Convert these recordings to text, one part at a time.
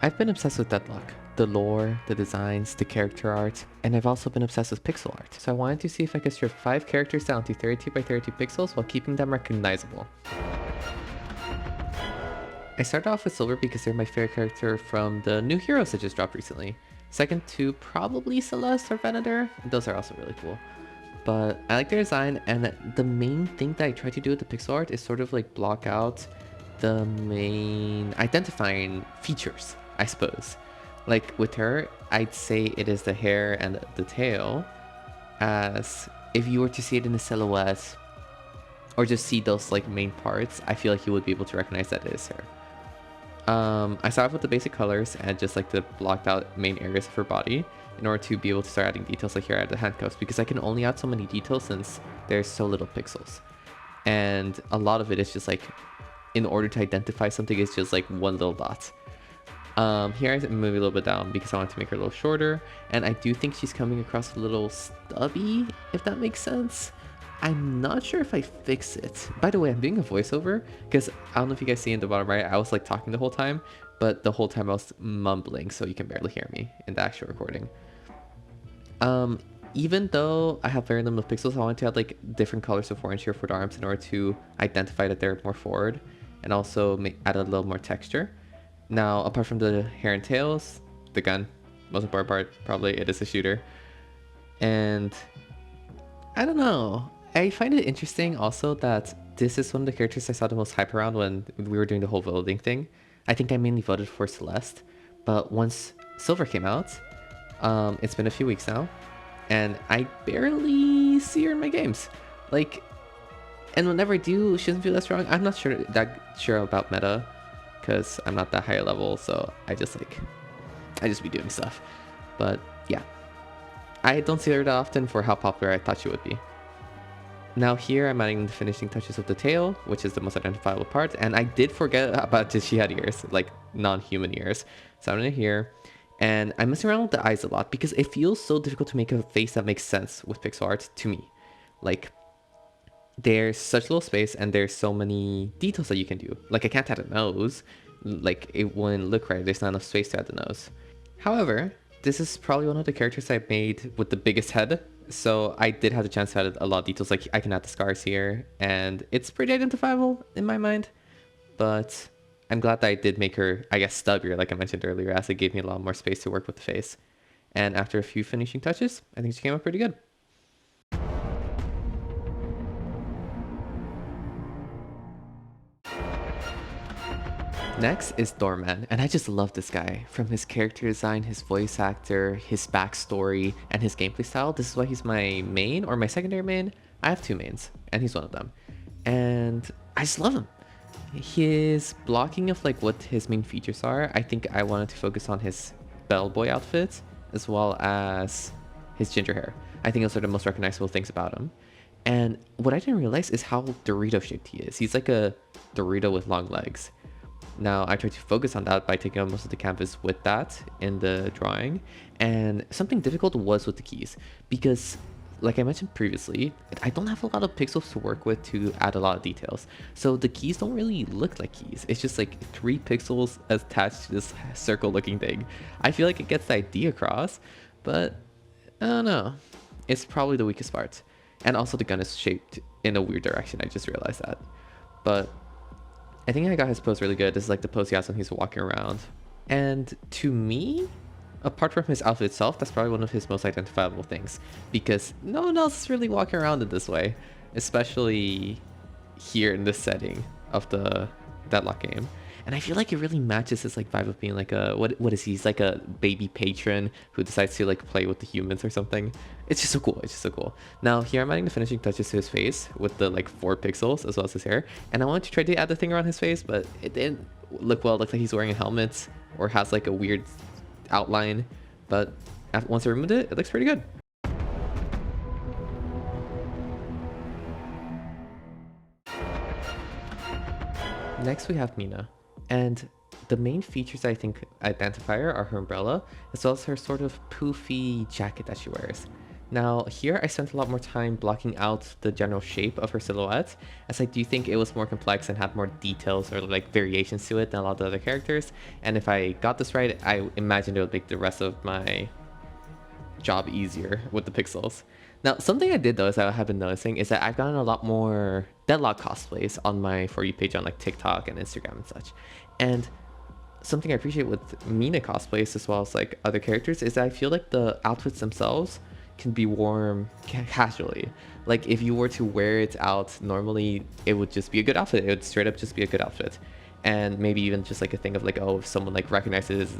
I've been obsessed with Deadlock. The lore, the designs, the character art, and I've also been obsessed with pixel art. So I wanted to see if I could strip 5 characters down to 32 by 32 pixels while keeping them recognizable. I started off with Silver because they're my favorite character from the new heroes that just dropped recently. Second to probably Celeste or Venator. Those are also really cool. But I like their design, and the main thing that I try to do with the pixel art is sort of like block out the main identifying features, I suppose. Like with her, I'd say it is the hair and the tail, as if you were to see it in a silhouette or just see those like main parts, I feel like you would be able to recognize that it is her. I started with the basic colors and just like the blocked out main areas of her body in order to be able to start adding details. Like here I add the handcuffs because I can only add so many details since there's so little pixels. And a lot of it is just like, in order to identify something, it's just like one little dot. Here I move a little bit down because I want to make her a little shorter, and I do think she's coming across a little stubby, if that makes sense. I'm not sure if I fix it. By the way, I'm doing a voiceover because I don't know if you guys see in the bottom right, I was like talking the whole time, but the whole time I was mumbling, so you can barely hear me in the actual recording. Even though I have very limited pixels, I wanted to add like different colors of orange here for the arms in order to identify that they're more forward, and also add a little more texture. Now, apart from the hair and tails, the gun, most important part, probably, it is a shooter. And I don't know. I find it interesting also that this is one of the characters I saw the most hype around when we were doing the whole voting thing. I think I mainly voted for Celeste, but once Silver came out, it's been a few weeks now, and I barely see her in my games. Like, and whenever I do, she doesn't feel that strong. I'm not sure about meta, because I'm not that high a level, so I just be doing stuff. But yeah, I don't see her that often for how popular I thought she would be. Now here I'm adding the finishing touches of the tail, which is the most identifiable part, and I did forget about that she had ears, like non-human ears. So I'm in here, and I'm messing around with the eyes a lot because it feels so difficult to make a face that makes sense with pixel art to me. Like, there's such little space and there's so many details that you can do. Like, I can't add a nose, like it wouldn't look right, there's not enough space to add the nose. However, this is probably one of the characters I made with the biggest head, so I did have the chance to add a lot of details. Like, I can add the scars here, and it's pretty identifiable in my mind, but I'm glad that I did make her, I guess, stubbier, like I mentioned earlier, as it gave me a lot more space to work with the face. And after a few finishing touches, I think she came out pretty good. Next is Doorman, and I just love this guy. From his character design, his voice actor, his backstory, and his gameplay style. This is why he's my main, or my secondary main. I have 2 mains, and he's one of them. And I just love him. His blocking of like what his main features are, I think I wanted to focus on his bellboy outfit, as well as his ginger hair. I think those are the most recognizable things about him. And what I didn't realize is how Dorito shaped he is. He's like a Dorito with long legs. Now, I tried to focus on that by taking up most of the canvas with that in the drawing, and something difficult was with the keys, because like I mentioned previously, I don't have a lot of pixels to work with to add a lot of details. So the keys don't really look like keys. It's just like 3 pixels attached to this circle looking thing. I feel like it gets the idea across, but I don't know. It's probably the weakest part. And also the gun is shaped in a weird direction, I just realized that. But I think I got his pose really good. This is like the pose he has when he's walking around. And to me, apart from his outfit itself, that's probably one of his most identifiable things, because no one else is really walking around in this way, especially here in this setting of the Deadlock game. And I feel like it really matches his like vibe of being like a, what is he? He's like a baby patron who decides to like play with the humans or something. It's just so cool. It's just so cool. Now here I'm adding the finishing touches to his face with the like 4 pixels as well as his hair. And I wanted to try to add the thing around his face, but it didn't look well. It looks like he's wearing a helmet or has like a weird outline. But once I removed it, it looks pretty good. Next we have Mina. And the main features I think identify her are her umbrella, as well as her sort of poofy jacket that she wears. Now here I spent a lot more time blocking out the general shape of her silhouette, as I do think it was more complex and had more details or like variations to it than a lot of the other characters, and if I got this right, I imagined it would make the rest of my job easier with the pixels. Now, something I did though, as I have been noticing, is that I've gotten a lot more deadlock cosplays on my For You page on like TikTok and Instagram and such. And something I appreciate with Mina cosplays as well as like other characters is that I feel like the outfits themselves can be worn casually. Like if you were to wear it out normally, it would just be a good outfit. It would straight up just be a good outfit. And maybe even just like a thing of like, oh, if someone like recognizes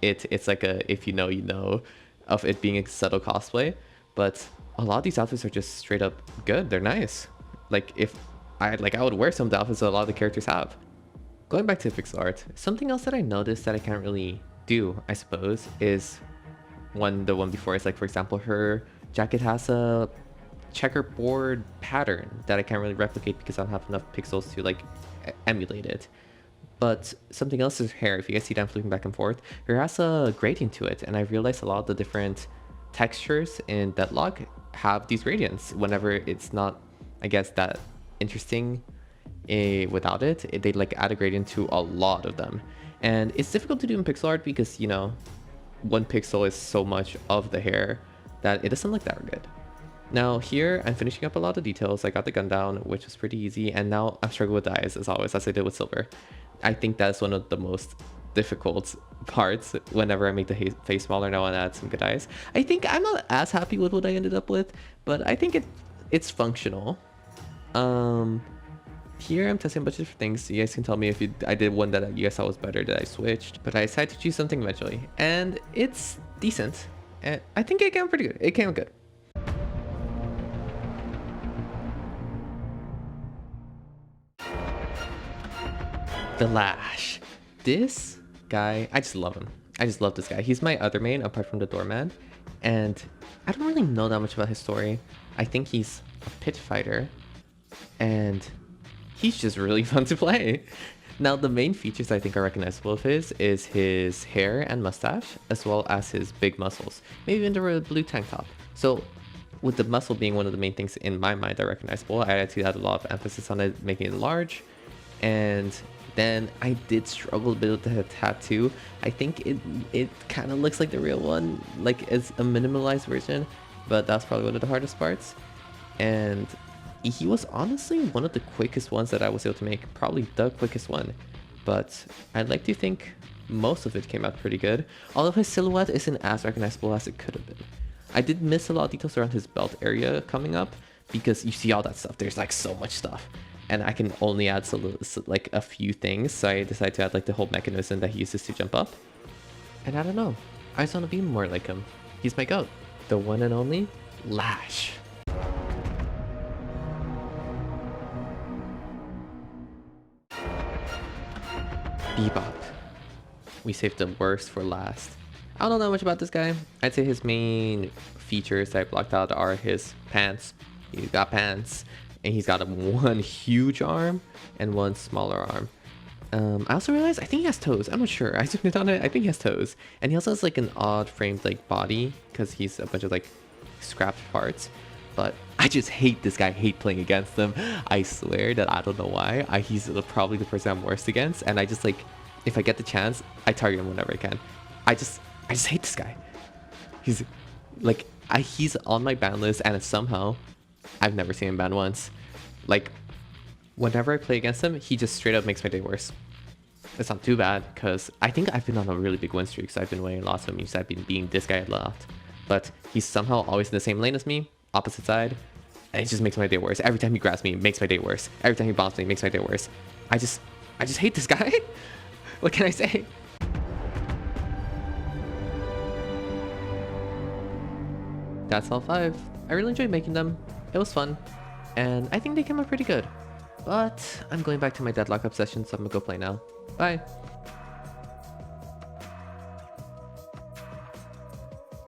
it, it's like a if you know, you know, of it being a subtle cosplay. But a lot of these outfits are just straight up good. They're nice. Like if I would wear some of the outfits that a lot of the characters have. Going back to pixel art, something else that I noticed that I can't really do, I suppose, is the one before is like, for example, her jacket has a checkerboard pattern that I can't really replicate because I don't have enough pixels to like emulate it. But something else is her hair. If you guys see that I'm flipping back and forth, her has a gradient to it, and I realized a lot of the different textures in Deadlock have these gradients whenever it's not, I guess, that interesting without it. They like add a gradient to a lot of them, and it's difficult to do in pixel art because, you know, one pixel is so much of the hair that it doesn't look that good. Now here I'm finishing up a lot of details. I got the gun down, which was pretty easy, and now I'm struggling with the eyes as always, as I did with silver. I think that's one of the most difficult parts whenever I make the face smaller and I want to add some good eyes. I think I'm not as happy with what I ended up with, but I think it's functional. Here I'm testing a bunch of different things. You guys can tell me if I did one that you guys thought was better, that I switched. But I decided to choose something eventually, and it's decent. And I think it came out pretty good. It came out good. The Lash. This guy, I just love him. I just love this guy. He's my other main apart from the doorman, and I don't really know that much about his story. I think he's a pit fighter, and he's just really fun to play. Now, the main features I think are recognizable of his is his hair and mustache, as well as his big muscles, maybe even the blue tank top. So with the muscle being one of the main things in my mind that are recognizable, I actually had a lot of emphasis on it, making it large. And then I did struggle a bit with the tattoo. I think it kind of looks like the real one, like it's a minimalized version, but that's probably one of the hardest parts. And he was honestly one of the quickest ones that I was able to make, probably the quickest one. But I'd like to think most of it came out pretty good, although his silhouette isn't as recognizable as it could have been. I did miss a lot of details around his belt area coming up, because you see all that stuff, there's like so much stuff. And I can only add like a few things, so I decided to add like the whole mechanism that he uses to jump up. And I don't know, I just want to be more like him. He's my goat, the one and only Lash. Bebop. We saved the worst for last. I don't know that much about this guy. I'd say his main features that I blocked out are his pants. He's got pants. And he's got one huge arm and one smaller arm. I also realized I think he has toes. I'm not sure. I zoomed in on it. I think he has toes. And he also has like an odd framed like body because he's a bunch of like scrapped parts. But I just hate this guy. I hate playing against him. I swear that I don't know why. He's probably the person I'm worst against. And I just like, if I get the chance, I target him whenever I can. I just hate this guy. He's like, he's on my ban list, and somehow I've never seen him banned once. Like, whenever I play against him, he just straight up makes my day worse. It's not too bad, because I think I've been on a really big win streak, so I've been winning lots of him, so I've been beating this guy a lot. But he's somehow always in the same lane as me, opposite side, and it just makes my day worse. Every time he grabs me, it makes my day worse. Every time he bombs me, it makes my day worse. I just hate this guy. What can I say? That's all 5. I really enjoyed making them. It was fun, and I think they came out pretty good. But I'm going back to my Deadlock obsession, so I'm gonna go play now. Bye!